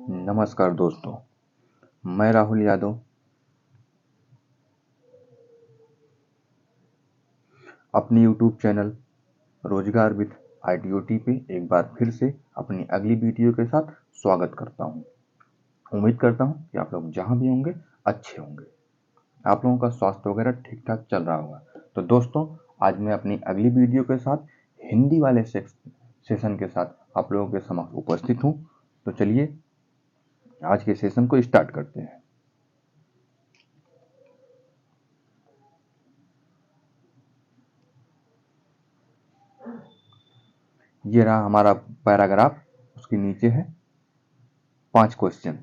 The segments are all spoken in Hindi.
नमस्कार दोस्तों, मैं राहुल यादव अपनी YouTube चैनल रोजगार विद ITOT पे एक बार फिर से अपनी अगली वीडियो के साथ स्वागत करता हूं। उम्मीद करता हूं कि आप लोग जहां भी होंगे अच्छे होंगे, आप लोगों का स्वास्थ्य वगैरह ठीक ठाक चल रहा होगा। तो दोस्तों, आज मैं अपनी अगली वीडियो के साथ हिंदी वाले सेशन के साथ आप लोगों के समक्ष उपस्थित हूं। तो चलिए आज के सेशन को स्टार्ट करते हैं। ये रहा हमारा पैराग्राफ, उसके नीचे है 5 क्वेश्चन।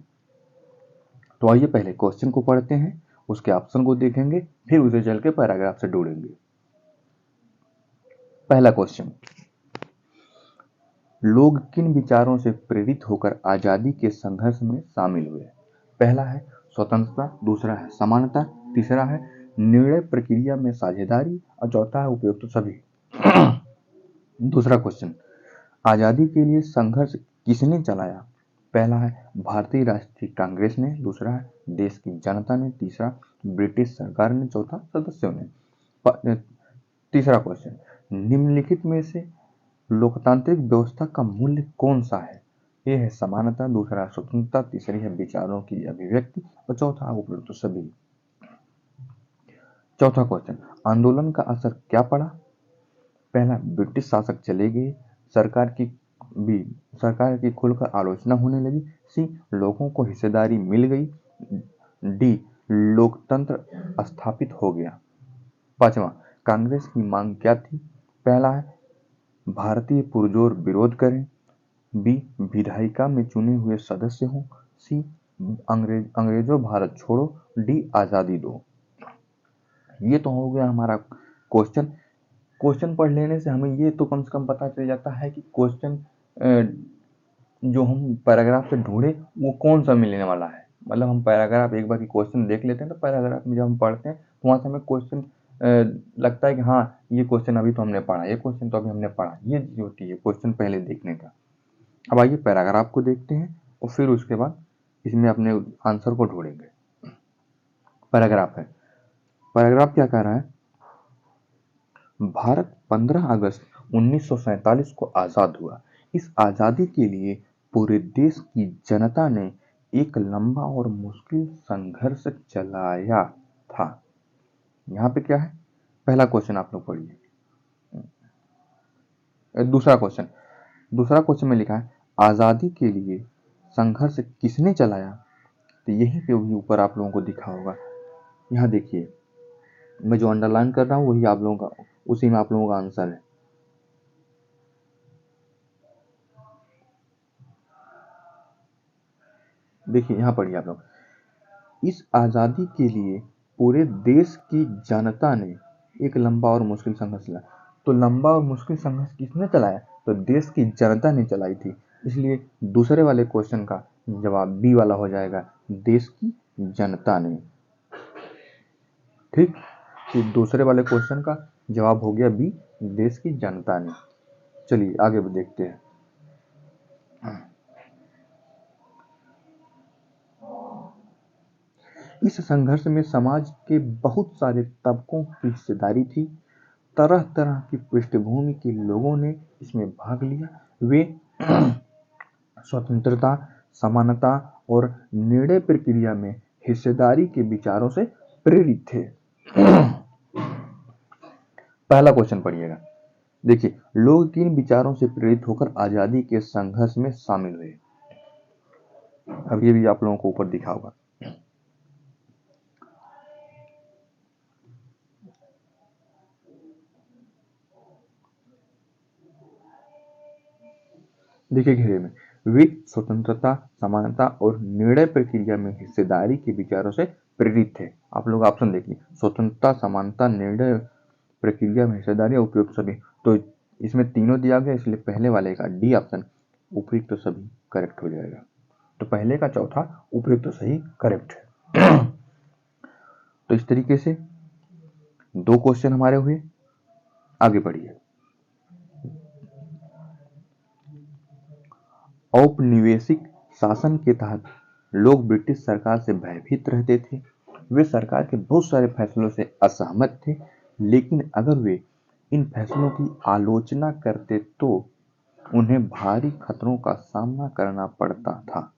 तो आइए पहले क्वेश्चन को पढ़ते हैं, उसके ऑप्शन को देखेंगे, फिर उसे चल के पैराग्राफ से जोड़ेंगे। पहला क्वेश्चन, लोग किन विचारों से प्रेरित होकर आजादी के संघर्ष में शामिल हुए? पहला है स्वतंत्रता, दूसरा है समानता, तीसरा है निर्णय प्रक्रिया में साझेदारी और चौथा है उपयुक्त सभी। दूसरा क्वेश्चन, आजादी के लिए संघर्ष किसने चलाया? पहला है भारतीय राष्ट्रीय कांग्रेस ने, दूसरा है देश की जनता ने, तीसरा ब्रिटिश सरकार ने, चौथा सदस्यों ने। तीसरा क्वेश्चन, निम्नलिखित में से लोकतांत्रिक व्यवस्था का मूल्य कौन सा है? ये है समानता, दूसरा स्वतंत्रता, तीसरी है विचारों की अभिव्यक्ति और चौथा उपयुक्त सभी। चौथा क्वेश्चन, आंदोलन का असर क्या पड़ा? पहला, ब्रिटिश शासक चले गए, सरकार की खुलकर आलोचना होने लगी, सी लोगों को हिस्सेदारी मिल गई, डी लोकतंत्र स्थापित हो गया। पांचवा, कांग्रेस की मांग क्या थी? पहला है भारतीय पुरजोर विरोध करें, बी विधायिका में चुने हुए सदस्य हों, सी अंग्रेजों भारत छोड़ो, डी आजादी दो। ये तो हो गया हमारा क्वेश्चन पढ़ लेने से हमें ये तो कम से कम पता चल जाता है कि क्वेश्चन जो हम पैराग्राफ से ढूंढे वो कौन सा मिलने वाला है। मतलब हम पैराग्राफ एक बार की क्वेश्चन देख लेते हैं, तो पैराग्राफ में जब हम पढ़ते हैं तो वहाँ से हमें क्वेश्चन लगता है कि हाँ ये क्वेश्चन अभी तो हमने पढ़ा, ये क्वेश्चन तो अभी हमने पढ़ा। ये चीज होती है क्वेश्चन पहले देखने का। अब आइए पैराग्राफ को देखते हैं और फिर उसके बाद इसमें अपने आंसर को ढूंढेंगे। पैराग्राफ क्या कह रहा है? भारत 15 अगस्त 1947 को आजाद हुआ। इस आजादी के लिए पूरे देश की जनता ने एक लंबा और मुश्किल संघर्ष चलाया था। यहाँ पे क्या है? पहला क्वेश्चन आप लोग पढ़िए। दूसरा क्वेश्चन में लिखा है आजादी के लिए संघर्ष किसने चलाया? तो यहीं पे भी ऊपर आप लोगों को दिखा होगा। यहाँ देखिए, मैं जो अंडरलाइन कर रहा हूँ वही आप लोगों का, उसी में आप लोगों का आंसर है। देखिए यहाँ पढ़िए आप लोग, इस आजादी के लिए पूरे देश की जनता ने एक लंबा और मुश्किल संघर्ष चलाया। तो लंबा और मुश्किल संघर्ष किसने चलाया? तो देश की जनता ने चलाई थी। इसलिए दूसरे वाले क्वेश्चन का जवाब बी वाला हो जाएगा, देश की जनता ने। ठीक, तो दूसरे वाले क्वेश्चन का जवाब हो गया बी, देश की जनता ने। चलिए आगे देखते हैं। इस संघर्ष में समाज के बहुत सारे तबकों की हिस्सेदारी थी। तरह तरह की पृष्ठभूमि के लोगों ने इसमें भाग लिया। वे स्वतंत्रता, समानता और निर्णय प्रक्रिया में हिस्सेदारी के विचारों से प्रेरित थे। पहला क्वेश्चन पढ़िएगा। देखिए, लोग किन विचारों से प्रेरित होकर आजादी के संघर्ष में शामिल हुए? अब ये भी आप लोगों को ऊपर दिखा होगा। देखिए घेरे में, वे स्वतंत्रता, समानता और निर्णय प्रक्रिया में हिस्सेदारी के विचारों से प्रेरित थे। आप लोग ऑप्शन देखिए, स्वतंत्रता, समानता, निर्णय प्रक्रिया में हिस्सेदारी और उपयुक्त सभी। तो इसमें तीनों दिया गया, इसलिए पहले वाले का डी ऑप्शन उपयुक्त तो सभी करेक्ट हो जाएगा। तो पहले का चौथा उपयुक्त तो सही करेक्ट है। तो इस तरीके से दो क्वेश्चन हमारे हुए। आगे बढ़िए। औपनिवेशिक शासन के तहत लोग ब्रिटिश सरकार से भयभीत रहते थे। वे सरकार के बहुत सारे फैसलों से असहमत थे, लेकिन अगर वे इन फैसलों की आलोचना करते तो उन्हें भारी खतरों का सामना करना पड़ता था।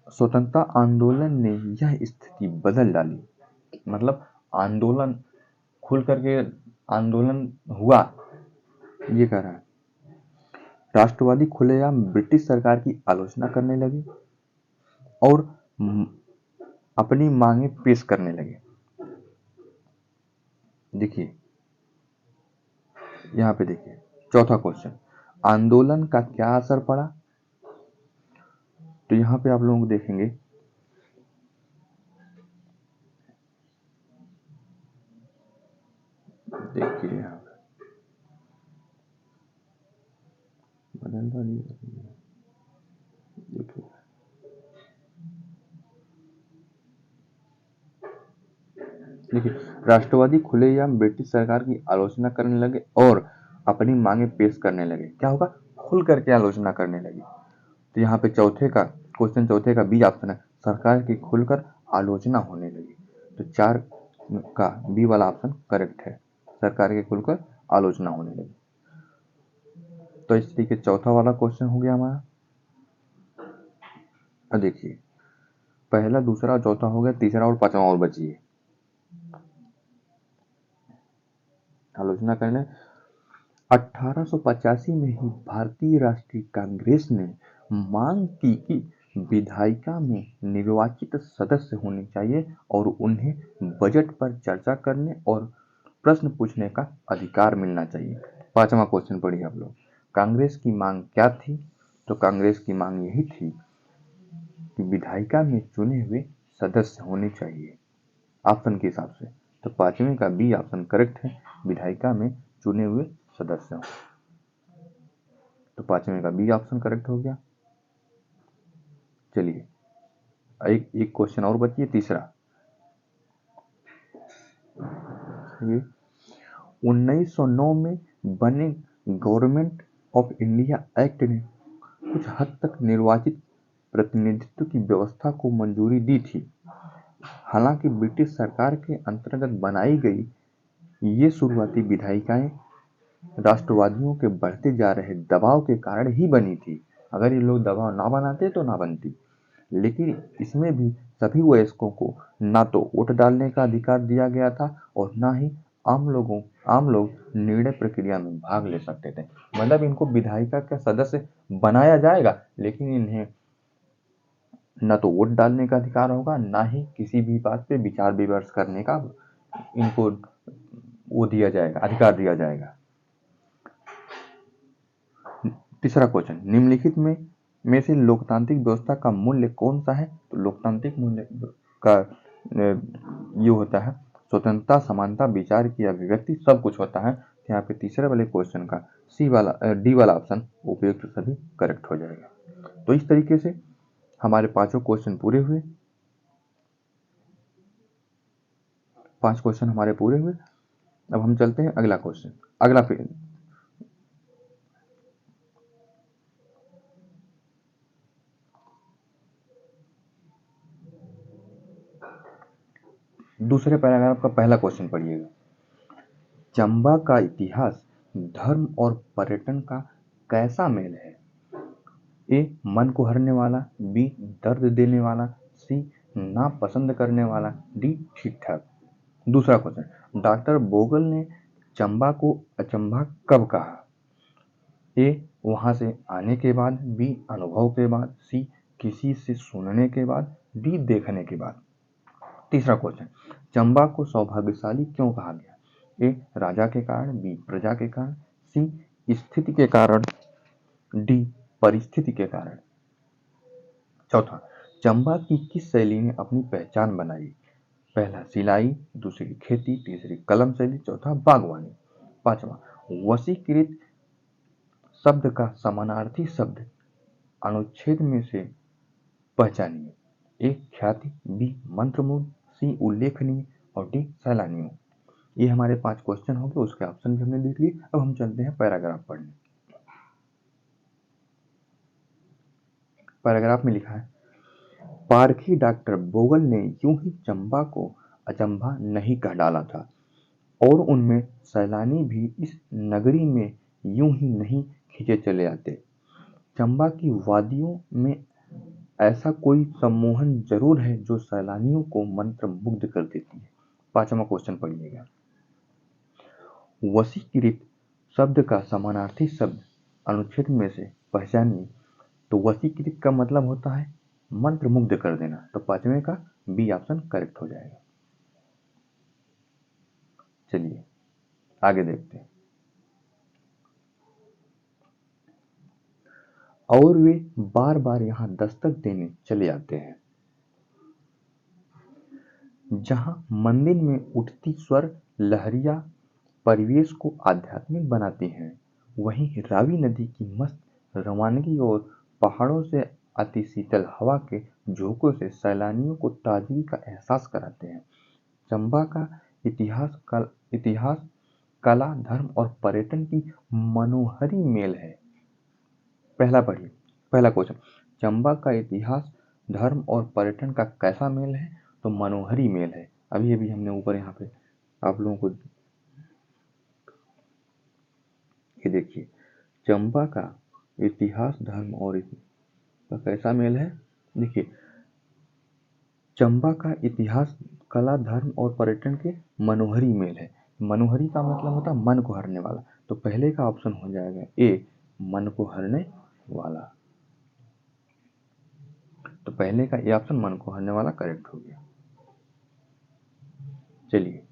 स्वतंत्रता आंदोलन ने यह स्थिति बदल डाली। मतलब आंदोलन खुल करके आंदोलन हुआ, ये कह रहा है। राष्ट्रवादी खुलेआम ब्रिटिश सरकार की आलोचना करने लगे और अपनी मांगे पेश करने लगे। देखिए यहाँ पे, देखिए चौथा क्वेश्चन, आंदोलन का क्या असर पड़ा? तो यहाँ पे आप लोग देखेंगे, देखिए यहाँ पे देखिए देखिए राष्ट्रवादी खुलेआम ब्रिटिश सरकार की आलोचना करने लगे और अपनी मांगे पेश करने लगे। क्या होगा? खुल करके आलोचना करने लगी। तो यहाँ पे क्वेश्चन चौथे का बी ऑप्शन है, सरकार की खुलकर आलोचना होने लगी। तो 4 का बी वाला ऑप्शन करेक्ट है, सरकार की खुलकर आलोचना होने लगी। तो इस तरीके चौथा वाला क्वेश्चन हो गया हमारा। अब देखिए पहला, दूसरा, चौथा हो गया, तीसरा और पांचवा और बची है आलोचना करने। 1885 में ही भारतीय राष्ट्रीय कांग्रेस ने मांग की कि विधायिका में निर्वाचित सदस्य होने चाहिए और उन्हें बजट पर चर्चा करने और प्रश्न पूछने का अधिकार मिलना चाहिए। पांचवा क्वेश्चन पढ़िए आप लोग, कांग्रेस की मांग क्या थी? तो कांग्रेस की मांग यही थी कि विधायिका में चुने हुए सदस्य होने चाहिए ऑप्शन के हिसाब से। तो पांचवें का बी ऑप्शन करेक्ट है, विधायिका में चुने हुए सदस्य। तो पांचवें का बी ऑप्शन करेक्ट हो गया। चलिए एक क्वेश्चन और बचिए, तीसरा। 1909 में बने गवर्नमेंट ऑफ इंडिया एक्ट ने कुछ हद तक निर्वाचित प्रतिनिधित्व की व्यवस्था को मंजूरी दी थी। हालांकि ब्रिटिश सरकार के अंतर्गत बनाई गई ये शुरुआती विधायिकाएं राष्ट्रवादियों के बढ़ते जा रहे दबाव के कारण ही बनी थी। अगर ये लोग दबाव ना बनाते तो ना बनती। लेकिन इसमें भी सभी वयस्कों को ना तो वोट डालने का अधिकार दिया गया था और ना ही आम लोग निर्णय प्रक्रिया में भाग ले सकते थे। मतलब इनको विधायिका का सदस्य बनाया जाएगा, लेकिन इन्हें न तो वोट डालने का अधिकार होगा, ना ही किसी भी बात पे विचार विमर्श करने का इनको वो दिया जाएगा, अधिकार दिया जाएगा। तीसरा क्वेश्चन, निम्नलिखित में से लोकतांत्रिक व्यवस्था का मूल्य कौन सा है? तो लोकतांत्रिक मूल्य का ये होता है स्वतंत्रता, समानता, विचार की अभिव्यक्ति, सब कुछ होता है। यहाँ पे तीसरे वाले क्वेश्चन का डी वाला ऑप्शन उपयुक्त सभी करेक्ट हो जाएगा। तो इस तरीके से हमारे पांचों क्वेश्चन पूरे हुए। 5 क्वेश्चन हमारे पूरे हुए। अब हम चलते हैं अगला क्वेश्चन, अगला फिर दूसरे पैराग्राफ का पहला क्वेश्चन पढ़िएगा। चंबा का इतिहास धर्म और पर्यटन का कैसा मेल है? ए मन को हरने वाला, बी दर्द देने वाला, सी नापसंद करने वाला, डी ठीक ठाक। दूसरा क्वेश्चन, डॉक्टर बोगल ने चंबा को अचंभा कब कहा? ए वहां से आने के बाद, बी अनुभव के बाद, सी किसी से सुनने के बाद, डी देखने के बाद। तीसरा क्वेश्चन, चंबा को सौभाग्यशाली क्यों कहा गया? ए राजा के कारण, बी प्रजा के कारण, सी स्थिति के कारण, डी परिस्थिति के कारण। चौथा, चंबा की किस शैली ने अपनी पहचान बनाई? पहला सिलाई, दूसरी खेती, तीसरी कलम शैली, चौथा बागवानी। पांचवा, वशीकृत शब्द का समानार्थी शब्द अनुच्छेद में से पहचानिए। ए ख्याति, बी मंत्रमुग्ध, सी उल्लेखनीय और डी सैलानियों। ये हमारे 5 क्वेश्चन हो गए, उसके ऑप्शन भी हमने देख लिए। अब हम चलते हैं पैराग्राफ पढ़ने। पैराग्राफ में लिखा है, पारखी डॉक्टर बोगल ने यूं ही चंबा को अचंभा नहीं कह डाला था, और उनमें सैलानी भी इस नगरी में यूं ही नहीं खींचे चले आते। चंबा की वादियों में ऐसा कोई सम्मोहन जरूर है जो सैलानियों को मंत्रमुग्ध कर देती है। 5वां क्वेश्चन पढ़िएगा, वशीकृत शब्द का समानार्थी शब्द अनुच्छेद में से पहचानिए। तो वशीकृत का मतलब होता है मंत्रमुग्ध कर देना, तो 5वें का बी ऑप्शन करेक्ट हो जाएगा। चलिए आगे देखते हैं। और वे बार बार यहाँ दस्तक देने चले आते हैं। जहाँ मंदिर में उठती स्वर लहरियां परिवेश को आध्यात्मिक बनाती हैं, वहीं रावी नदी की मस्त रवानगी और पहाड़ों से आती शीतल हवा के झोंकों से सैलानियों को ताजगी का एहसास कराते हैं। चंबा का इतिहास कला, धर्म और पर्यटन की मनोहरी मेल है। पहला क्वेश्चन, चंबा का इतिहास, धर्म और पर्यटन का कैसा मेल है? तो मनोहरी मेल है। अभी अभी हमने ऊपर यहाँ पे आप लोगों को ये देखिए, चंबा का इतिहास, धर्म और का कैसा मेल है। देखिए, चंबा का इतिहास कला, धर्म और पर्यटन के मनोहरी मेल है। मनोहरी का मतलब होता है मन को हरने वाला, तो पहले का ऑप्शन हो जाएगा ए, मन को हरने वाला। तो पहले का ए ऑप्शन मन को हरने वाला करेक्ट हो गया। चलिए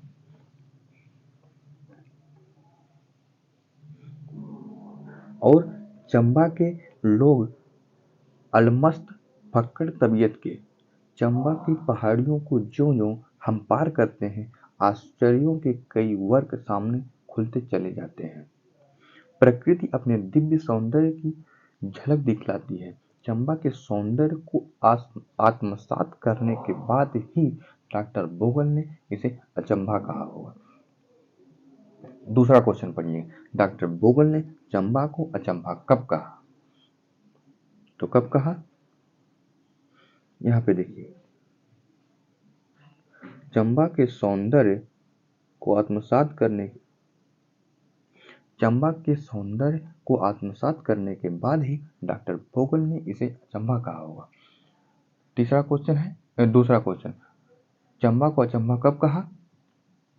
और चंबा के लोग अलमस्त फक्कड़ तबीयत के। चंबा की पहाड़ियों को ज्यों-ज्यों हम पार करते हैं, आश्चर्यों के कई वर्ग सामने खुलते चले जाते हैं। प्रकृति अपने दिव्य सौंदर्य की झलक दिखलाती है। चंबा के सौंदर्य को आत्मसात करने के बाद ही डॉक्टर बोगल ने इसे अचंभा कहा होगा। दूसरा क्वेश्चन पढ़िए, डॉक्टर बोगल ने चंबा को अचंभा कब कहा? तो कब कहा, यहाँ पे देखिए, चंबा के सौंदर्य को आत्मसात करने के बाद ही डॉक्टर बोगल ने इसे अचंभा कहा होगा। दूसरा क्वेश्चन, चंबा को अचंभा कब कहा?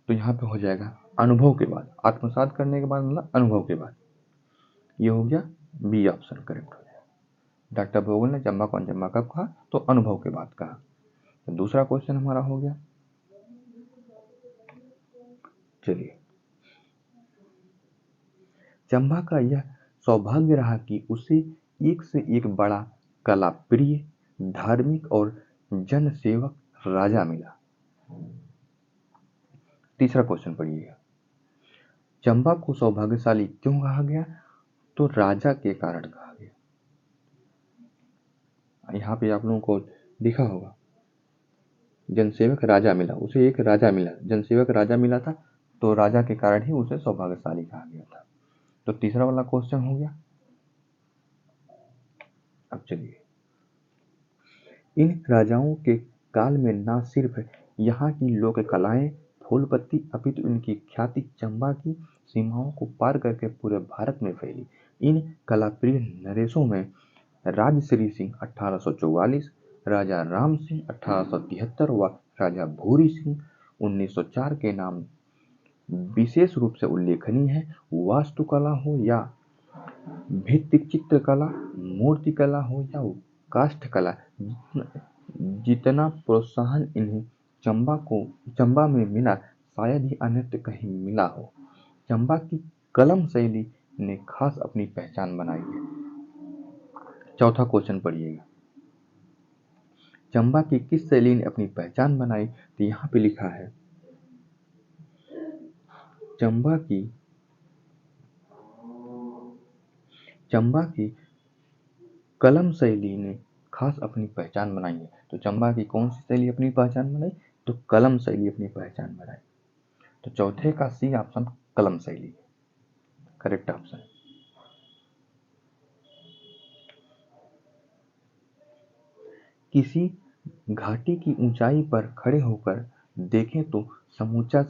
तो यहाँ पे हो जाएगा अनुभव के बाद। आत्मसात करने के बाद मतलब अनुभव के बाद। ये हो गया बी ऑप्शन करेक्ट हो जाएगा। डॉक्टर बोगल ने चंबा को अचंभा कब कहा? तो अनुभव के बाद कहा। तो दूसरा क्वेश्चन हमारा हो गया। चलिए, चंबा का यह सौभाग्य रहा कि उसे एक से एक बड़ा कला प्रिय, धार्मिक और जनसेवक राजा मिला। तीसरा क्वेश्चन पढ़िएगा, चंबा को सौभाग्यशाली क्यों कहा गया? तो राजा के कारण कहा गया। यहाँ पे आप लोगों को दिखा होगा, जनसेवक राजा मिला, उसे एक राजा मिला, जनसेवक राजा मिला था, तो राजा के कारण ही उसे सौभाग्यशाली कहा गया था। तो तीसरा वाला क्वेश्चन हो गया। अब चलिए, इन राजाओं के काल में न सिर्फ यहाँ की लोक कलाएं फूल पत्ती, अपितु इनकी ख्याति चंबा की सीमाओं को पार करके पूरे भारत में फैली। इन कलाप्रिय नरेशों में राजश्री सिंह 1844, राजा राम सिंह 1873 व राजा भूरी सिंह 1904 के नाम विशेष रूप से उल्लेखनीय है। वास्तुकला हो या भित्ति चित्रकला, मूर्तिकला हो या काष्ठकला, जितना प्रोत्साहन इन्हें चंबा में मिला, शायद ही अन्यत्र कहीं मिला हो। चंबा की कलम शैली ने खास अपनी पहचान बनाई है। चौथा क्वेश्चन पढ़िएगा, चंबा की किस शैली ने अपनी पहचान बनाई? तो यहाँ पे लिखा है, चंबा की कलम शैली ने खास अपनी पहचान बनाई है। तो चंबा की कौन सी शैली अपनी पहचान बनाई? तो कलम शैली अपनी पहचान बनाई। तो चौथे का सी ऑप्शन कलम शैली करेक्ट ऑप्शन। किसी घाटी की ऊंचाई पर खड़े होकर देखें तो समूचा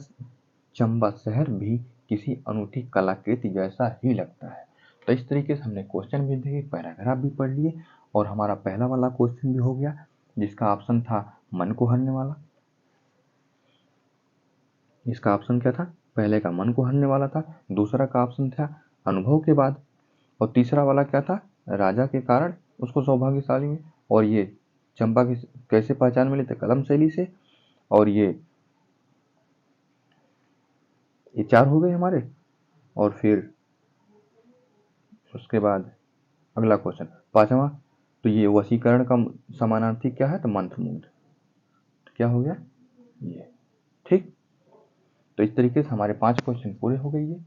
चंबा शहर भी किसी अनूठी कलाकृति जैसा ही लगता है। तो इस तरीके से हमने क्वेश्चन भी देखे, पैराग्राफ भी पढ़ लिए और हमारा पहला वाला क्वेश्चन भी हो गया जिसका ऑप्शन था मन को हरने वाला। इसका ऑप्शन क्या था? पहले का मन को हरने वाला था, दूसरा का ऑप्शन था अनुभव के बाद, और तीसरा वाला क्या था? राजा के कारण उसको सौभाग्यशाली में। और ये चंपा की कैसे पहचान मिली? थे कलम शैली से। और ये चार हो गए हमारे। और फिर उसके बाद अगला क्वेश्चन पांचवा, तो ये वशीकरण का समानार्थी क्या है? तो मंत्रमुग्ध। तो क्या हो गया ये? ठीक। तो इस तरीके से हमारे 5 क्वेश्चन पूरे हो गए। ये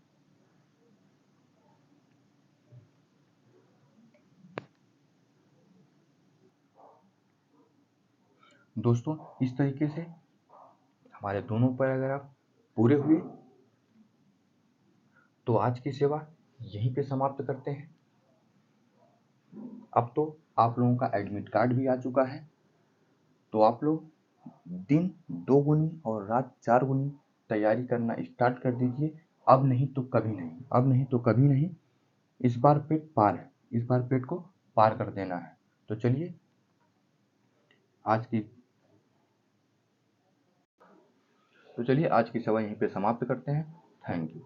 दोस्तों इस तरीके से हमारे दोनों पैराग्राफ पूरे हुए। तो आज की सेवा यहीं पे समाप्त करते हैं। अब तो आप लोगों का एडमिट कार्ड भी आ चुका है, तो आप लोग दिन 2 गुनी और रात 4 गुनी तैयारी करना स्टार्ट कर दीजिए। अब नहीं तो कभी नहीं, अब नहीं तो कभी नहीं। इस बार पेट पार है, इस बार पेट को पार कर देना है। तो चलिए आज की आज की सेवा यहीं पे समाप्त करते हैं। Thank you.